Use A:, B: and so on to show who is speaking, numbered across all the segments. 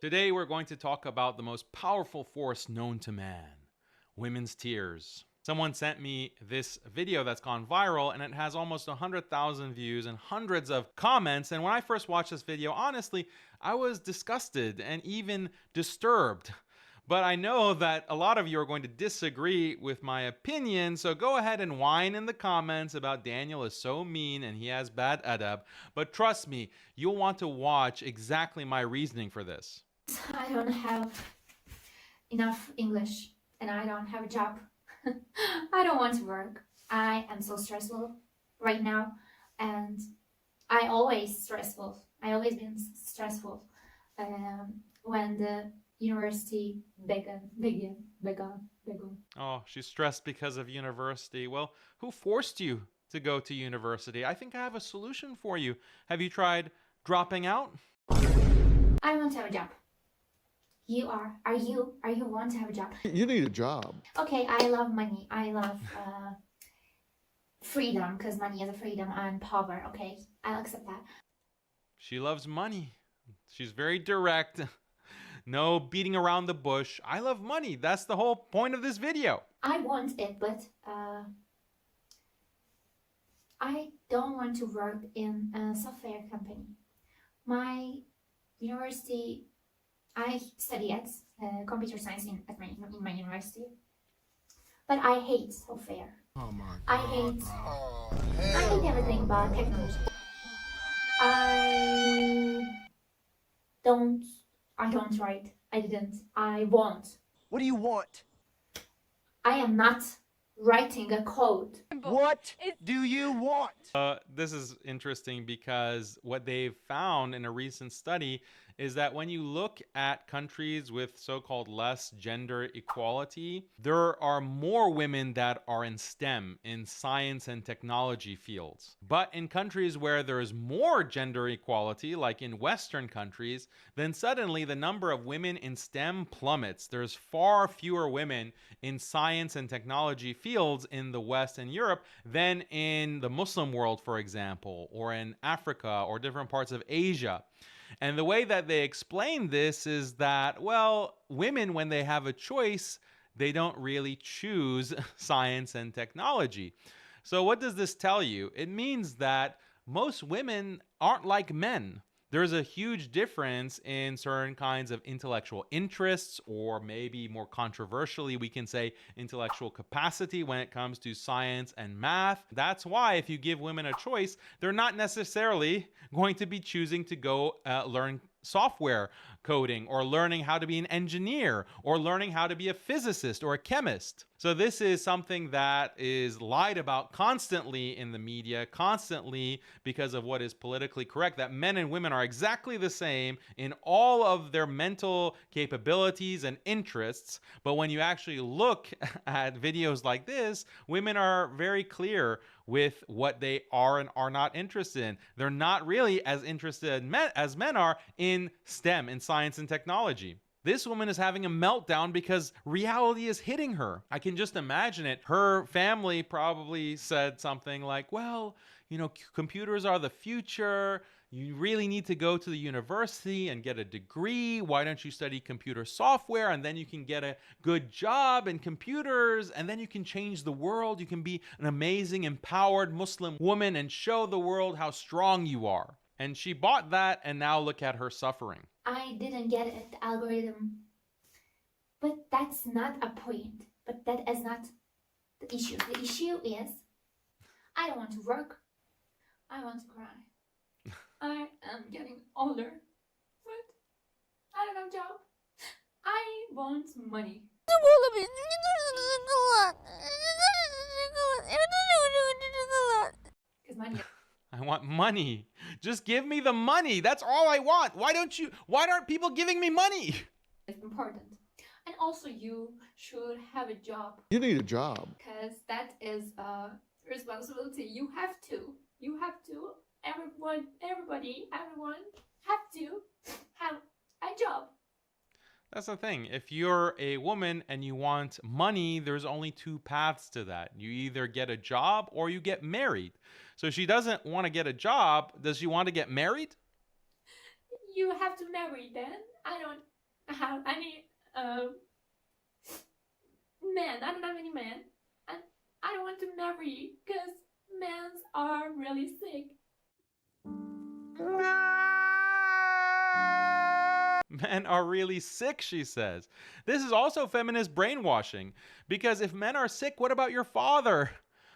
A: Today we're going to talk about the most powerful force known to man, women's tears. Someone sent me this video that's gone viral and it has almost 100,000 views and hundreds of comments. And when I first watched this video, honestly, I was disgusted and even disturbed. But I know that a lot of you are going to disagree with my opinion, so go ahead and whine in the comments about Daniel is so mean and he has bad adab. But trust me, you'll want to watch exactly my reasoning for this.
B: I don't have enough English and I don't have a job. I don't want to work. I am so stressful right now and I always stressful. I always been stressful when the university began.
A: Oh, she's stressed because of university. Well, who forced you to go to university? I think I have a solution for you. Have you tried dropping out?
B: I want to have a job. You are you want to have a job?
C: You need a job.
B: Okay, I love money. I love freedom, because money is a freedom, and power. Okay, I'll accept that.
A: She loves money. She's very direct. No beating around the bush. I love money. That's the whole point of this video.
B: I want it, but I don't want to work in a software company. My university, I study at computer science in my university, but I hate software.
C: Oh my God.
B: I hate everything about technology. I don't write. I didn't. I won't.
D: What do you want?
B: I am not writing a code.
D: What do you want?
A: This is interesting because what they've found in a recent study is that when you look at countries with so-called less gender equality, there are more women that are in STEM, in science and technology fields. But in countries where there's more gender equality, like in Western countries, then suddenly the number of women in STEM plummets. There's far fewer women in science and technology fields in the West and Europe than in the Muslim world, for example, or in Africa or different parts of Asia. And the way that they explain this is that, well, women, when they have a choice, they don't really choose science and technology. So what does this tell you? It means that most women aren't like men. There's a huge difference in certain kinds of intellectual interests, or maybe more controversially, we can say intellectual capacity when it comes to science and math. That's why if you give women a choice, they're not necessarily going to be choosing to go learn software coding, or learning how to be an engineer, or learning how to be a physicist or a chemist. So this is something that is lied about constantly in the media, constantly because of what is politically correct, that men and women are exactly the same in all of their mental capabilities and interests. But when you actually look at videos like this, women are very clear with what they are and are not interested in. They're not really as interested as men are in STEM, in science and technology. This woman is having a meltdown because reality is hitting her. I can just imagine it. Her family probably said something like, well, you know, computers are the future. You really need to go to the university and get a degree. Why don't you study computer software, and then you can get a good job in computers, and then you can change the world. You can be an amazing, empowered Muslim woman and show the world how strong you are. And she bought that, and now look at her suffering.
B: I didn't get it, the algorithm. But that's not a point. But that is not the issue. The issue is, I don't want to work. I want to cry. I am getting older, but I don't have a job. I want money. Because money.
A: I want money. Just give me the money. That's all I want. Why aren't people giving me money?
B: It's important. And also you should have a job.
C: You need a job.
B: Because that is a responsibility. You have to. Everyone have to have a job.
A: That's the thing. If you're a woman and you want money, there's only two paths to that. You either get a job or you get married. So she doesn't want to get a job. Does she want to get married?
B: You have to marry then. I don't have any men. I don't have any men. And I don't want to marry because men are really sick.
A: Men are really sick, she says. This is also feminist brainwashing, because if men are sick, what about your father?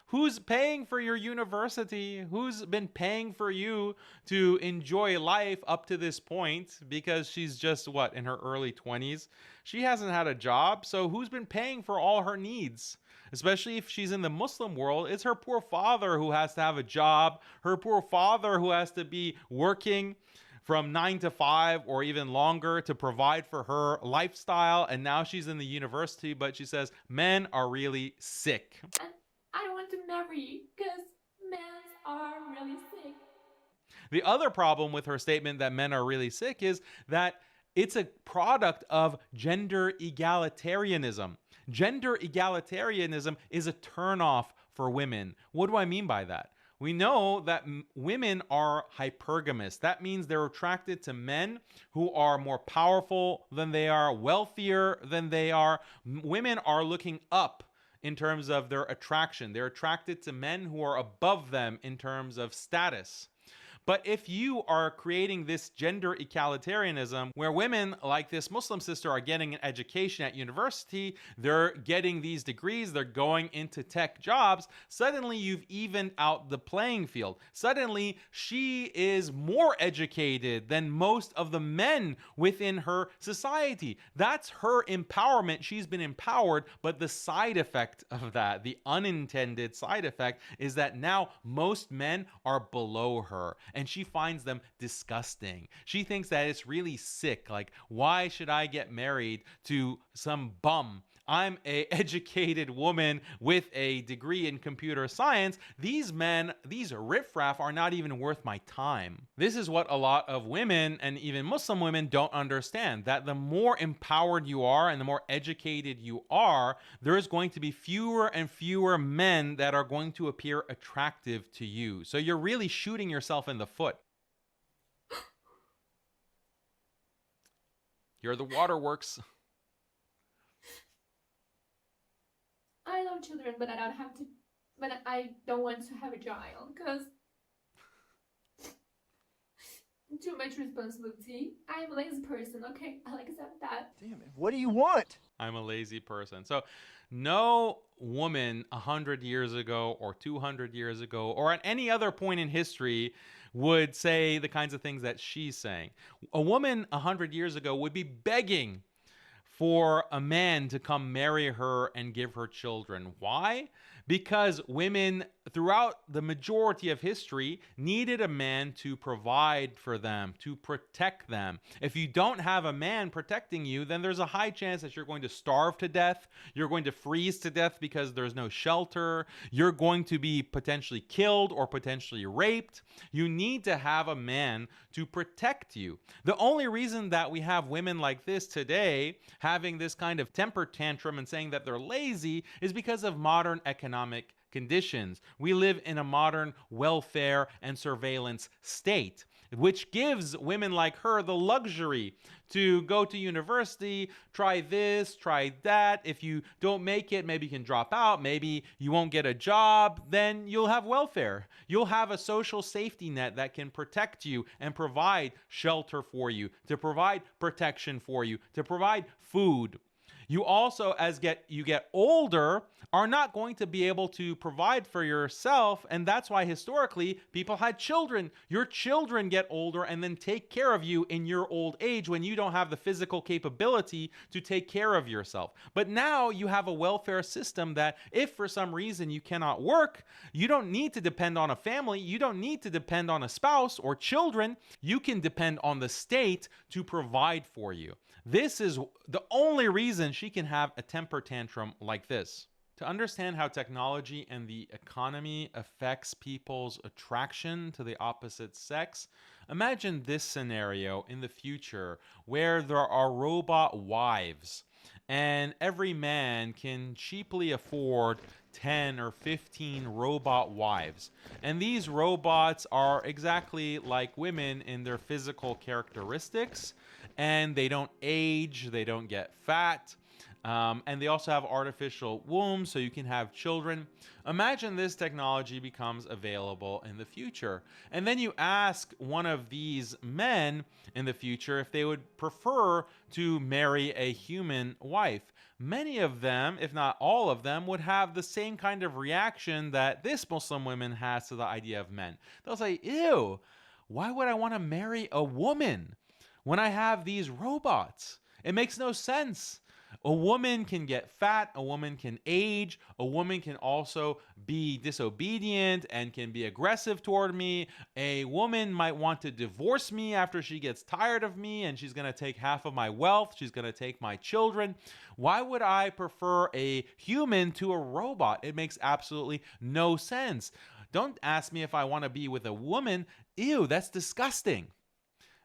A: Who's paying for your university? Who's been paying for you to enjoy life up to this point? Because she's just, what, in her early 20s? She hasn't had a job, so who's been paying for all her needs? Especially if she's in the Muslim world, it's her poor father who has to have a job, her poor father who has to be working from 9 to 5 or even longer to provide for her lifestyle. And now she's in the university, but she says men are really sick.
B: And I don't want to marry because men are really sick.
A: The other problem with her statement that men are really sick is that it's a product of gender egalitarianism. Gender egalitarianism is a turnoff for women. What do I mean by that? We know that women are hypergamous. That means they're attracted to men who are more powerful than they are, wealthier than they are. Women are looking up in terms of their attraction. They're attracted to men who are above them in terms of status. But if you are creating this gender egalitarianism where women like this Muslim sister are getting an education at university, they're getting these degrees, they're going into tech jobs, suddenly you've evened out the playing field. Suddenly she is more educated than most of the men within her society. That's her empowerment. She's been empowered, but the side effect of that, the unintended side effect, is that now most men are below her. And she finds them disgusting. She thinks that it's really sick. Like, why should I get married to some bum? I'm an educated woman with a degree in computer science. These men, these riffraff, are not even worth my time. This is what a lot of women and even Muslim women don't understand, that the more empowered you are and the more educated you are, there is going to be fewer and fewer men that are going to appear attractive to you. So you're really shooting yourself in the foot. You're the waterworks.
B: I love children, but I don't want to have a child because too much responsibility. I'm a lazy person, okay? I'll accept that.
D: Damn it. What do you want?
A: I'm a lazy person. So no woman 100 years ago or 200 years ago or at any other point in history would say the kinds of things that she's saying. A woman 100 years ago would be begging for a man to come marry her and give her children. Why? Because women throughout the majority of history needed a man to provide for them, to protect them. If you don't have a man protecting you, then there's a high chance that you're going to starve to death, you're going to freeze to death because there's no shelter, you're going to be potentially killed or potentially raped. You need to have a man to protect you. The only reason that we have women like this today having this kind of temper tantrum and saying that they're lazy is because of modern economic conditions. We live in a modern welfare and surveillance state, which gives women like her the luxury to go to university, try this, try that. If you don't make it, maybe you can drop out, maybe you won't get a job, then you'll have welfare. You'll have a social safety net that can protect you and provide shelter for you, to provide protection for you, to provide food. You also, as you get older, are not going to be able to provide for yourself, and that's why historically people had children. Your children get older and then take care of you in your old age when you don't have the physical capability to take care of yourself. But now you have a welfare system that if for some reason you cannot work, you don't need to depend on a family, you don't need to depend on a spouse or children, you can depend on the state to provide for you. This is the only reason she can have a temper tantrum like this. To understand how technology and the economy affects people's attraction to the opposite sex, imagine this scenario in the future where there are robot wives and every man can cheaply afford 10 or 15 robot wives. And these robots are exactly like women in their physical characteristics. and they don't age, they don't get fat. And they also have artificial wombs, so you can have children. Imagine this technology becomes available in the future. And then you ask one of these men in the future if they would prefer to marry a human wife. Many of them, if not all of them, would have the same kind of reaction that this Muslim woman has to the idea of men. They'll say, ew, why would I want to marry a woman when I have these robots? It makes no sense. A woman can get fat, a woman can age, a woman can also be disobedient and can be aggressive toward me. A woman might want to divorce me after she gets tired of me, and she's going to take half of my wealth. She's going to take my children. Why would I prefer a human to a robot? It makes absolutely no sense. Don't ask me if I want to be with a woman. Ew, that's disgusting.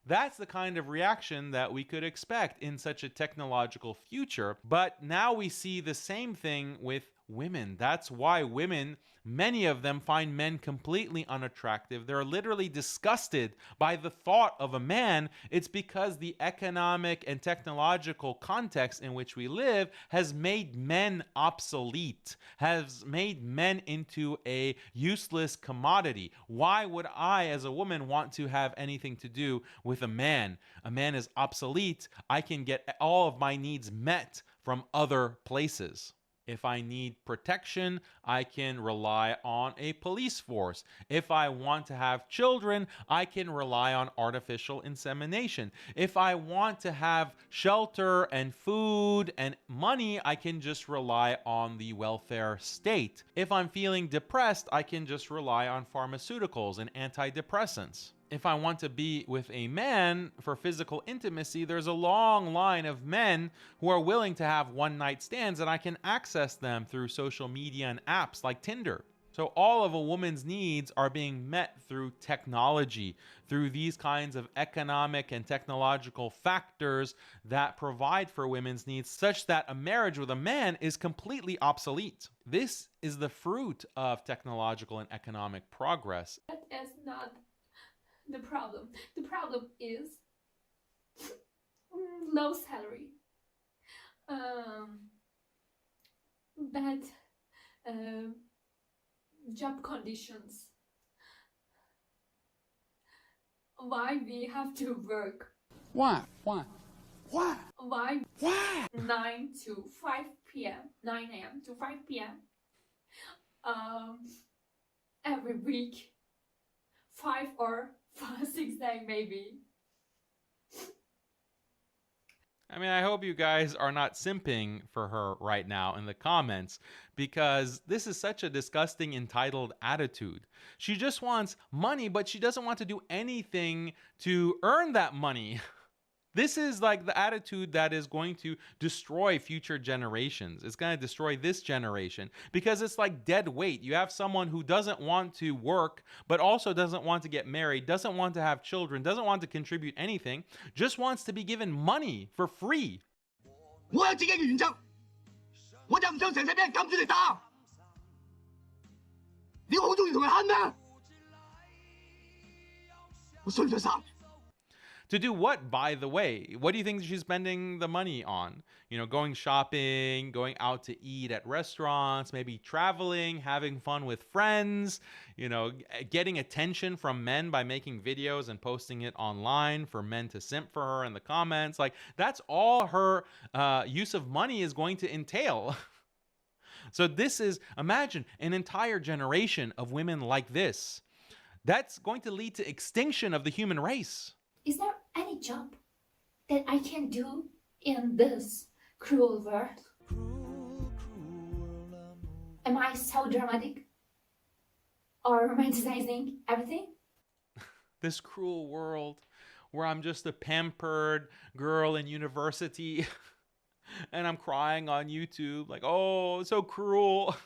A: That's the kind of reaction that we could expect in such a technological future. But now we see the same thing with women. That's why women, many of them, find men completely unattractive. They're literally disgusted by the thought of a man. It's because the economic and technological context in which we live has made men obsolete, has made men into a useless commodity. Why would I, as a woman, want to have anything to do with a man? A man is obsolete. I can get all of my needs met from other places. If I need protection, I can rely on a police force. If I want to have children, I can rely on artificial insemination. If I want to have shelter and food and money, I can just rely on the welfare state. If I'm feeling depressed, I can just rely on pharmaceuticals and antidepressants. If I want to be with a man for physical intimacy, there's a long line of men who are willing to have one-night stands, and I can access them through social media and apps like Tinder. So all of a woman's needs are being met through technology, through these kinds of economic and technological factors that provide for women's needs, such that a marriage with a man is completely obsolete. This is the fruit of technological and economic progress.
B: That is not the problem. The problem is low salary, bad job conditions. Why we have to work?
E: Why? Why?
B: Why? 9 to 5 p.m. 9 a.m. to 5 p.m. Every week, 5 or 6 days maybe.
A: I mean, I hope you guys are not simping for her right now in the comments, because this is such a disgusting, entitled attitude. She just wants money, but she doesn't want to do anything to earn that money. This is like the attitude that is going to destroy future generations. It's going to destroy this generation because it's like dead weight. You have someone who doesn't want to work, but also doesn't want to get married, doesn't want to have children, doesn't want to contribute anything, just wants to be given money for free.
D: 我有自己嘅原則，我就唔想成世俾人撳住嚟打。你好中意同人慳咩？我衰咗晒。
A: To do what, by the way? What do you think she's spending the money on? You know, going shopping, going out to eat at restaurants, maybe traveling, having fun with friends, you know, getting attention from men by making videos and posting it online for men to simp for her in the comments. Like, that's all her use of money is going to entail. So this is, imagine an entire generation of women like this. That's going to lead to extinction of the human race.
B: Is there any job that I can do in this cruel world? Am I so dramatic or romanticizing everything?
A: This cruel world where I'm just a pampered girl in university and I'm crying on YouTube like, oh, it's so cruel.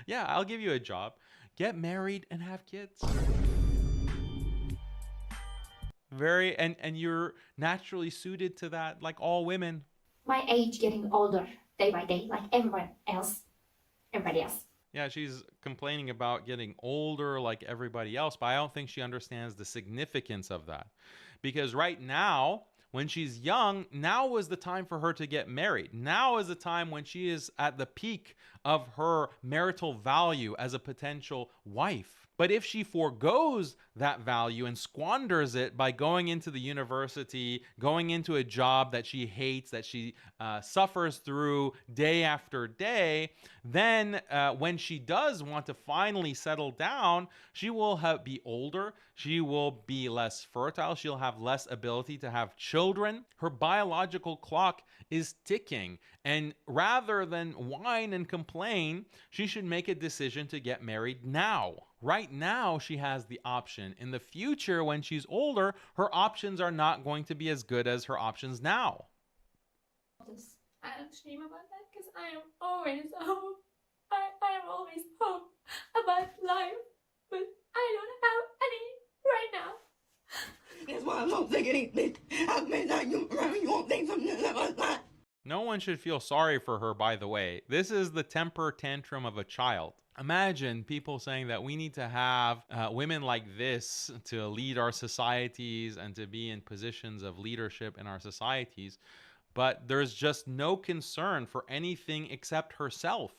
A: Yeah, I'll give you a job. Get married and have kids. And you're naturally suited to that, like all women.
B: My age getting older day by day, like everybody else.
A: Yeah, she's complaining about getting older like everybody else, but I don't think she understands the significance of that. Because right now, when she's young, now is the time for her to get married. Now is the time when she is at the peak of her marital value as a potential wife. But if she forgoes that value and squanders it by going into the university, going into a job that she hates, that she suffers through day after day, then when she does want to finally settle down, she will be older, she will be less fertile, she'll have less ability to have children. Her biological clock is ticking. And rather than whine and complain, she should make a decision to get married now. Right now, she has the option. In the future, when she's older, her options are not going to be as good as her options now.
B: I am ashamed about that because I am always hope. I am always hope about life, but I don't have any right now.
D: That's why I'm so sick of it. I've been like, you won't think something about that.
A: No one should feel sorry for her, by the way. This is the temper tantrum of a child. Imagine people saying that we need to have women like this to lead our societies and to be in positions of leadership in our societies, but there's just no concern for anything except herself.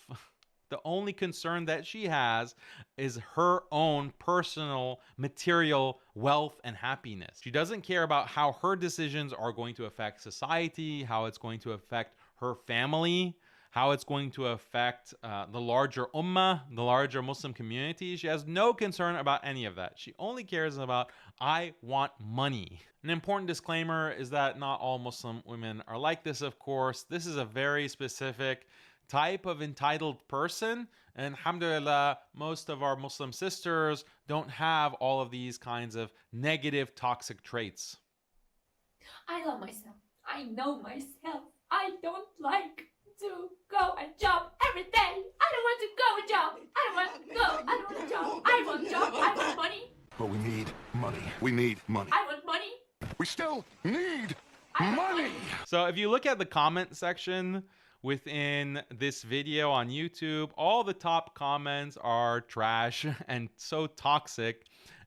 A: The only concern that she has is her own personal material wealth and happiness. She doesn't care about how her decisions are going to affect society, how it's going to affect her family, how it's going to affect the larger ummah, the larger Muslim community. She has no concern about any of that. She only cares about, I want money. An important disclaimer is that not all Muslim women are like this, of course. This is a very specific type of entitled person, and alhamdulillah, most of our Muslim sisters don't have all of these kinds of negative toxic traits.
B: I love myself. I know myself. I don't like to go and job every day. I don't want to go and job. I don't want to go. I don't want to job. I want job. I want money.
C: But we need money. We need money.
B: I want money.
C: We still need
B: I want
C: money.
A: So if you look at the comment section within this video on YouTube, all the top comments are trash and so toxic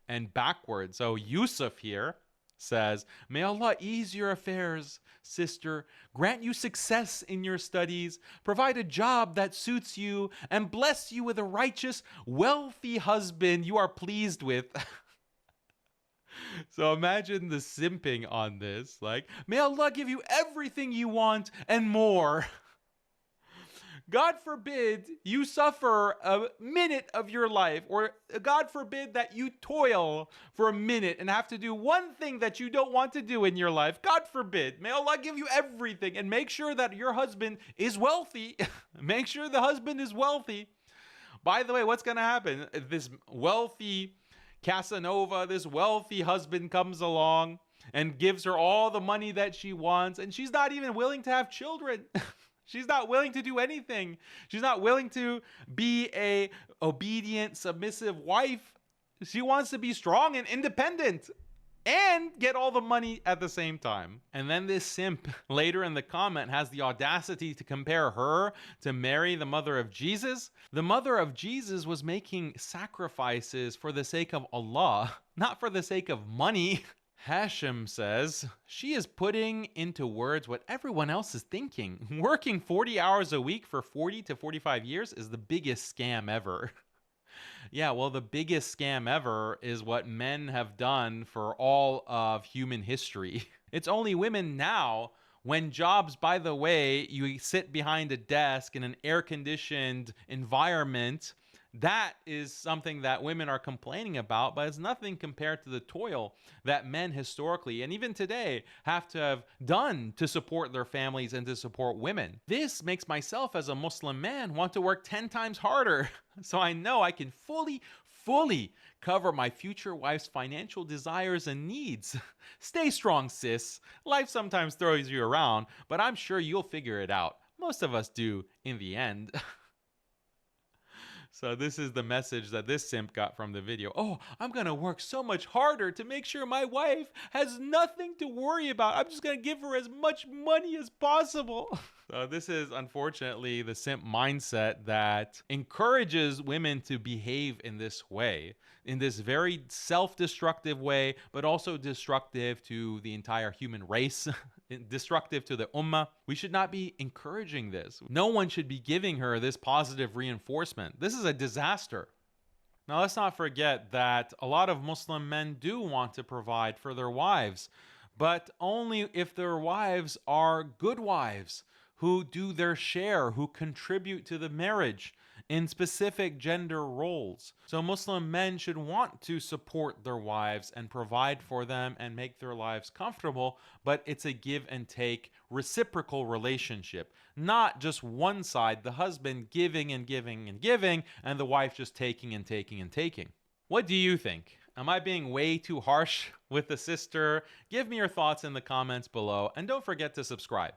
A: and backward. So Yusuf here says, may Allah ease your affairs, sister, grant you success in your studies, provide a job that suits you, and bless you with a righteous, wealthy husband you are pleased with. So imagine the simping on this. Like, may Allah give you everything you want and more. God forbid you suffer a minute of your life, or God forbid that you toil for a minute and have to do one thing that you don't want to do in your life. God forbid. May Allah give you everything, and make sure that your husband is wealthy. Make sure the husband is wealthy. By the way, what's going to happen? This wealthy Casanova, this wealthy husband comes along and gives her all the money that she wants, and she's not even willing to have children. She's not willing to do anything. She's not willing to be a obedient, submissive wife. She wants to be strong and independent and get all the money at the same time. And then this simp later in the comment has the audacity to compare her to Mary, the mother of Jesus. The mother of Jesus was making sacrifices for the sake of Allah, not for the sake of money. Hashem says, she is putting into words what everyone else is thinking. Working 40 hours a week for 40 to 45 years is the biggest scam ever. Yeah, well, the biggest scam ever is what men have done for all of human history. It's only women now, when jobs, by the way, you sit behind a desk in an air-conditioned environment. That is something that women are complaining about, but it's nothing compared to the toil that men historically and even today have to have done to support their families and to support women. This makes myself as a Muslim man want to work 10 times harder so I know I can fully cover my future wife's financial desires and needs. Stay strong, sis. Life sometimes throws you around, but I'm sure you'll figure it out. Most of us do in the end. So this is the message that this simp got from the video. Oh, I'm gonna work so much harder to make sure my wife has nothing to worry about. I'm just gonna give her as much money as possible. So this is unfortunately the simp mindset that encourages women to behave in this way, in this very self-destructive way, but also destructive to the entire human race, destructive to the ummah. We should not be encouraging this. No one should be giving her this positive reinforcement. This is a disaster. Now, let's not forget that a lot of Muslim men do want to provide for their wives, but only if their wives are good wives who do their share, who contribute to the marriage in specific gender roles. So Muslim men should want to support their wives and provide for them and make their lives comfortable, but it's a give and take reciprocal relationship, not just one side, the husband giving and giving and giving, and the wife just taking and taking and taking. What do you think? Am I being way too harsh with the sister? Give me your thoughts in the comments below, and don't forget to subscribe.